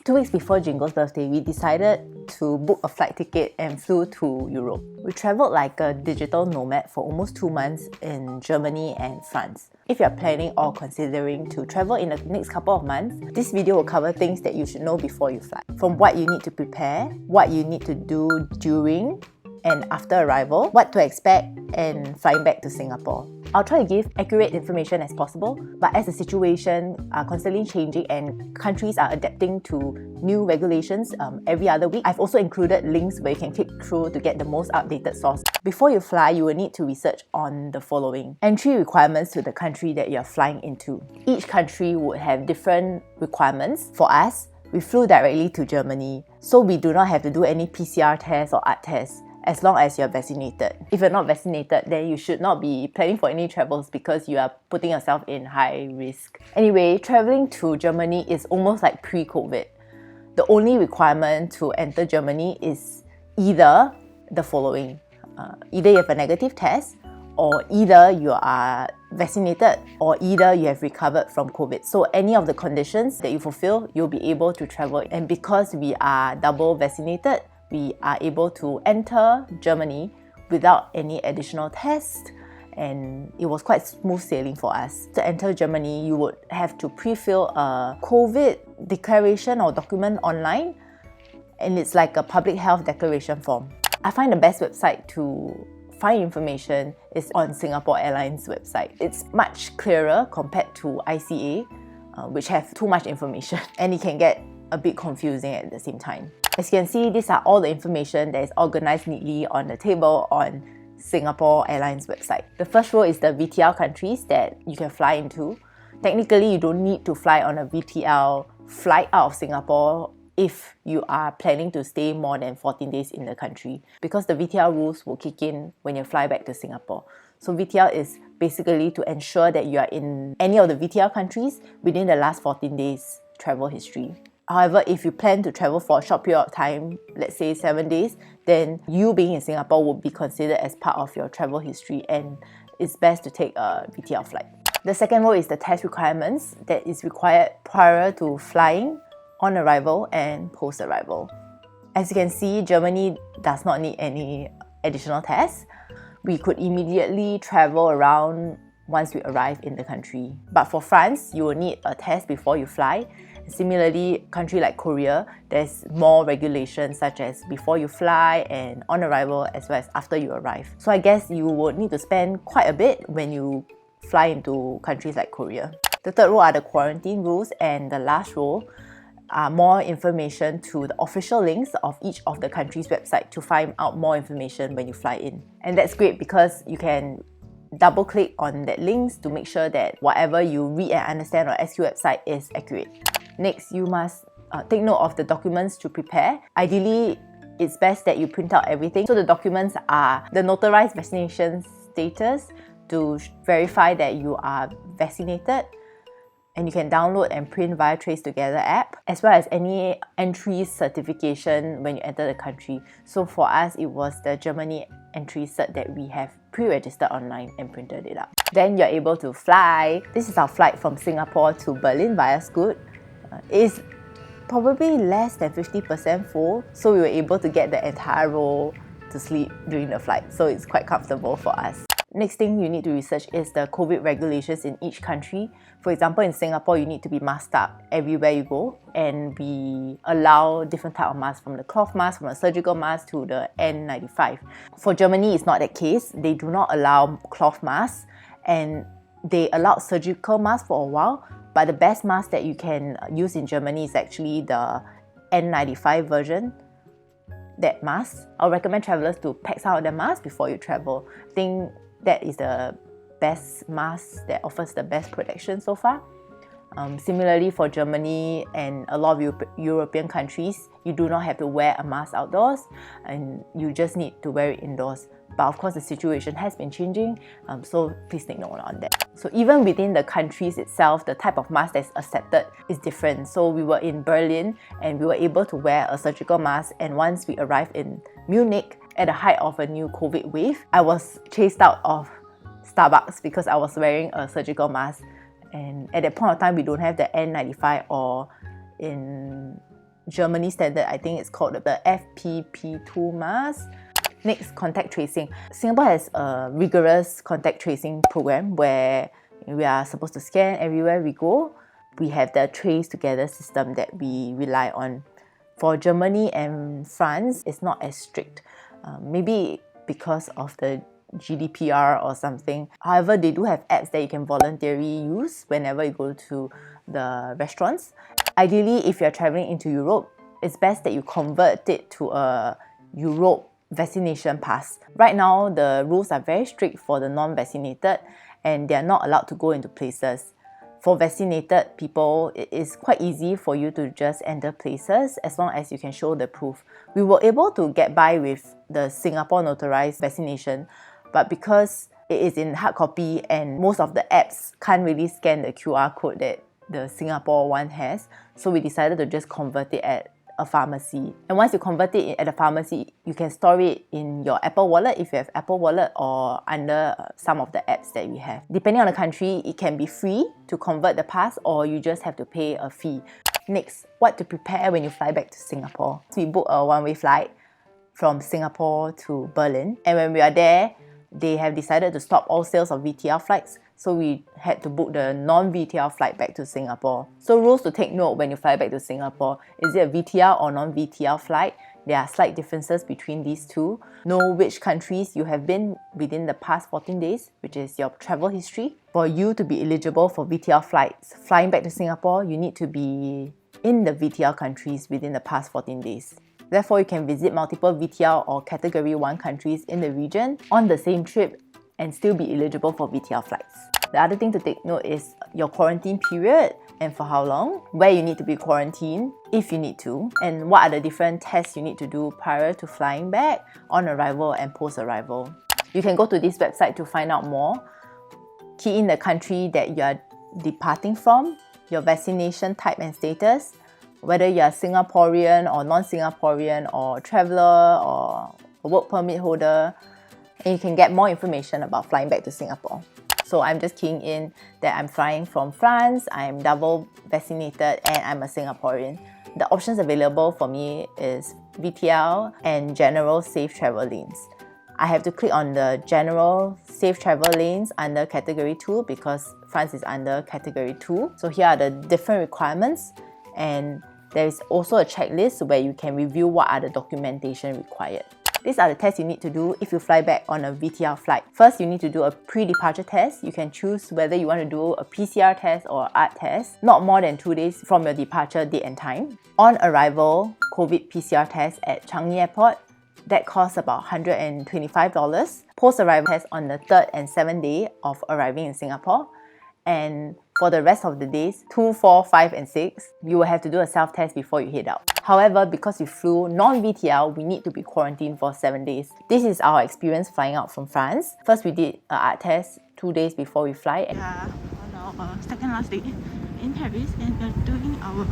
2 weeks before Jingo's birthday, we decided to book a flight ticket and flew to Europe. We travelled like a digital nomad for almost 2 months in Germany and France. If you're planning or considering to travel in the next couple of months, this video will cover things that you should know before you fly. From what you need to prepare, what you need to do during and after arrival, what to expect, and flying back to Singapore. I'll try to give accurate information as possible, but as the situation are constantly changing and countries are adapting to new regulations every other week, I've also included links where you can click through to get the most updated source. Before you fly, you will need to research on the following. Entry requirements to the country that you're flying into. Each country would have different requirements. For us, we flew directly to Germany, so we do not have to do any PCR tests or ART tests, as long as you're vaccinated. If you're not vaccinated, then you should not be planning for any travels because you are putting yourself in high risk. Anyway, traveling to Germany is almost like pre-COVID. The only requirement to enter Germany is either the following. Either you have a negative test, or either you are vaccinated, or either you have recovered from COVID. So any of the conditions that you fulfill, you'll be able to travel. And because we are double vaccinated, we are able to enter Germany without any additional tests, and it was quite smooth sailing for us. To enter Germany, you would have to pre-fill a COVID declaration or document online, and it's like a public health declaration form. I find the best website to find information is on Singapore Airlines website. It's much clearer compared to ICA, which have too much information, and it can get a bit confusing at the same time. As you can see, these are all the information that is organized neatly on the table on Singapore Airlines website. The first row is the VTL countries that you can fly into. Technically, you don't need to fly on a VTL flight out of Singapore if you are planning to stay more than 14 days in the country, because the VTL rules will kick in when you fly back to Singapore. So VTL is basically to ensure that you are in any of the VTL countries within the last 14 days travel history. However, if you plan to travel for a short period of time, let's say 7 days, then you being in Singapore would be considered as part of your travel history, and it's best to take a VTL flight. The second row is the test requirements that is required prior to flying, on arrival, and post-arrival. As you can see, Germany does not need any additional tests. We could immediately travel around once we arrive in the country. But for France, you will need a test before you fly. Similarly, a country like Korea, there's more regulations such as before you fly and on arrival, as well as after you arrive. So I guess you would need to spend quite a bit when you fly into countries like Korea. The third row are the quarantine rules, and the last row are more information to the official links of each of the country's website to find out more information when you fly in. And that's great because you can double click on that links to make sure that whatever you read and understand on SQ website is accurate. Next, you must take note of the documents to prepare. Ideally, it's best that you print out everything. So the documents are the notarized vaccination status to verify that you are vaccinated, and you can download and print via Trace Together app, as well as any entry certification when you enter the country. So for us, it was the Germany entry cert that we have pre-registered online and printed it out. Then you're able to fly. This is our flight from Singapore to Berlin via Scoot. It's probably less than 50% full, so we were able to get the entire row to sleep during the flight, so it's quite comfortable for us. Next thing you need to research is the COVID regulations in each country. For example, in Singapore, you need to be masked up everywhere you go, and we allow different type of masks, from the cloth mask, from the surgical mask to the N95. For Germany, it's not that case. They do not allow cloth masks, and they allowed surgical masks for a while, but the best mask that you can use in Germany is actually the N95 version. That mask, I'll recommend travelers to pack some of the masks before you travel. I think that is the best mask that offers the best protection so far. Similarly, for Germany and a lot of European countries, you do not have to wear a mask outdoors, and you just need to wear it indoors. But of course, the situation has been changing, so please take note on that. So even within the countries itself, the type of mask that's accepted is different. So we were in Berlin and we were able to wear a surgical mask, and once we arrived in Munich at the height of a new COVID wave, I was chased out of Starbucks because I was wearing a surgical mask. And at that point of time, we don't have the N95, or in Germany standard, I think it's called the FPP2 mask. Next, contact tracing. Singapore has a rigorous contact tracing program where we are supposed to scan everywhere we go. We have the trace together system that we rely on. For Germany and France, it's not as strict. Maybe because of the GDPR or something. However, they do have apps that you can voluntarily use whenever you go to the restaurants. Ideally, if you're traveling into Europe, it's best that you convert it to a Europe vaccination pass. Right now, the rules are very strict for the non-vaccinated and they are not allowed to go into places. For vaccinated people, it is quite easy for you to just enter places as long as you can show the proof. We were able to get by with the Singapore notarized vaccination, but because it is in hard copy and most of the apps can't really scan the QR code that the Singapore one has, so we decided to just convert it at a pharmacy. And once you convert it at a pharmacy, you can store it in your Apple Wallet if you have Apple Wallet or under some of the apps that we have. Depending on the country, it can be free to convert the pass or you just have to pay a fee. Next, what to prepare when you fly back to Singapore. So we booked a one-way flight from Singapore to Berlin, and when we are there, they have decided to stop all sales of VTL flights, so we had to book the non-VTL flight back to Singapore. So rules to take note when you fly back to Singapore. Is it a VTL or non-VTL flight? There are slight differences between these two. Know which countries you have been within the past 14 days, which is your travel history. For you to be eligible for VTL flights, flying back to Singapore, you need to be in the VTL countries within the past 14 days. Therefore, you can visit multiple VTL or Category 1 countries in the region on the same trip and still be eligible for VTL flights. The other thing to take note is your quarantine period and for how long, where you need to be quarantined if you need to, and what are the different tests you need to do prior to flying back, on arrival and post-arrival. You can go to this website to find out more. Key in the country that you are departing from, your vaccination type and status, whether you are Singaporean or non-Singaporean or traveller or a work permit holder, and you can get more information about flying back to Singapore. So I'm just keying in that I'm flying from France, I'm double vaccinated and I'm a Singaporean. The options available for me is VTL and general safe travel lanes. I have to click on the general safe travel lanes under category 2 because France is under category 2. So here are the different requirements, and there is also a checklist where you can review what are the documentation required. These are the tests you need to do if you fly back on a VTL flight. First, you need to do a pre-departure test. You can choose whether you want to do a PCR test or ART test, not more than 2 days from your departure date and time. On arrival, COVID PCR test at Changi Airport, that costs about $125. Post-arrival test on the 3rd and 7th day of arriving in Singapore. And for the rest of the days, 2, 4, 5 and 6, you will have to do a self-test before you head out. However, because we flew non-VTL, we need to be quarantined for 7 days. This is our experience flying out from France. First, we did an ART test 2 days before we fly. Yeah, on our second last day in Paris, and we're doing our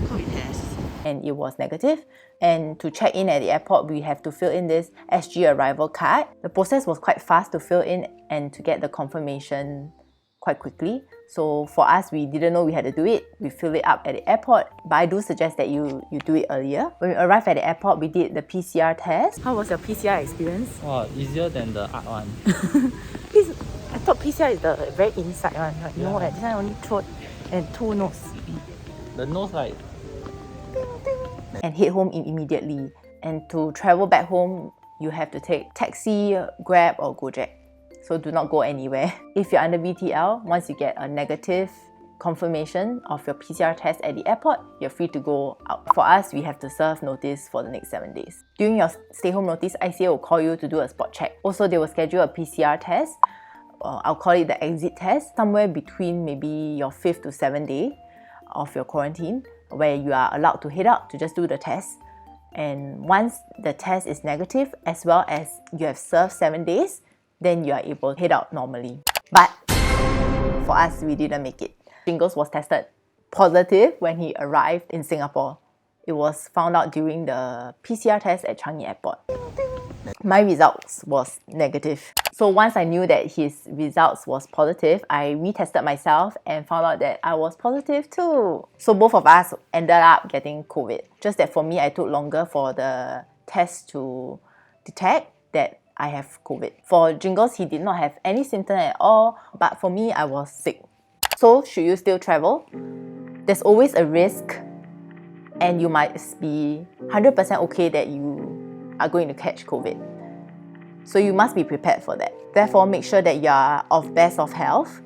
COVID test. And it was negative. And to check in at the airport, we have to fill in this SG arrival card. The process was quite fast to fill in and to get the confirmation quite quickly. So for us, we didn't know we had to do it. We filled it up at the airport, but I do suggest that you do it earlier. When we arrived at the airport, we did the PCR test. How was your PCR experience? Oh, easier than the art one. I thought PCR is the very inside one, right? Yeah. No, like this one only throat and 2 nose. The nose like... And head home immediately. And to travel back home, you have to take taxi, Grab or Gojek. So do not go anywhere. If you're under VTL, once you get a negative confirmation of your PCR test at the airport, you're free to go out. For us, we have to serve notice for the next 7 days. During your stay home notice, ICA will call you to do a spot check. Also, they will schedule a PCR test. I'll call it the exit test, somewhere between maybe your 5th to 7th day of your quarantine, where you are allowed to head out to just do the test. And once the test is negative, as well as you have served 7 days, then you are able to head out normally. But for us, we didn't make it. Jingles was tested positive when he arrived in Singapore. It was found out during the PCR test at Changi Airport. My results was negative. So once I knew that his results was positive, I retested myself and found out that I was positive too. So both of us ended up getting COVID. Just that for me, I took longer for the test to detect that I have COVID. For Jingles, he did not have any symptom at all, but for me, I was sick. So should you still travel? There's always a risk, and you might be 100% okay that you are going to catch COVID. So you must be prepared for that. Therefore, make sure that you are of best of health,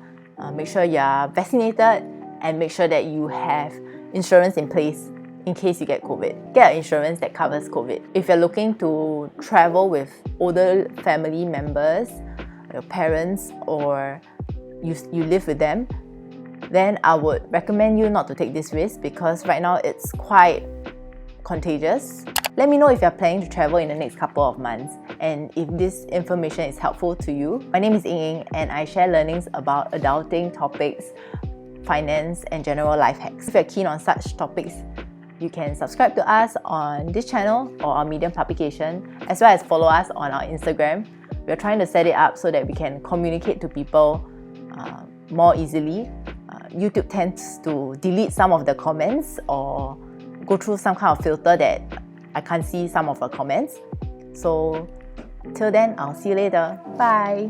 make sure you are vaccinated, and make sure that you have insurance in place in case you get COVID. Get an insurance that covers COVID. If you're looking to travel with older family members, your parents, or you live with them, then I would recommend you not to take this risk because right now it's quite contagious. Let me know if you're planning to travel in the next couple of months and if this information is helpful to you. My name is Ying Ying and I share learnings about adulting topics, finance and general life hacks. If you're keen on such topics, you can subscribe to us on this channel or our Medium publication, as well as follow us on our Instagram. We're trying to set it up so that we can communicate to people more easily. YouTube tends to delete some of the comments or go through some kind of filter that I can't see some of the comments. So till then, I'll see you later. Bye!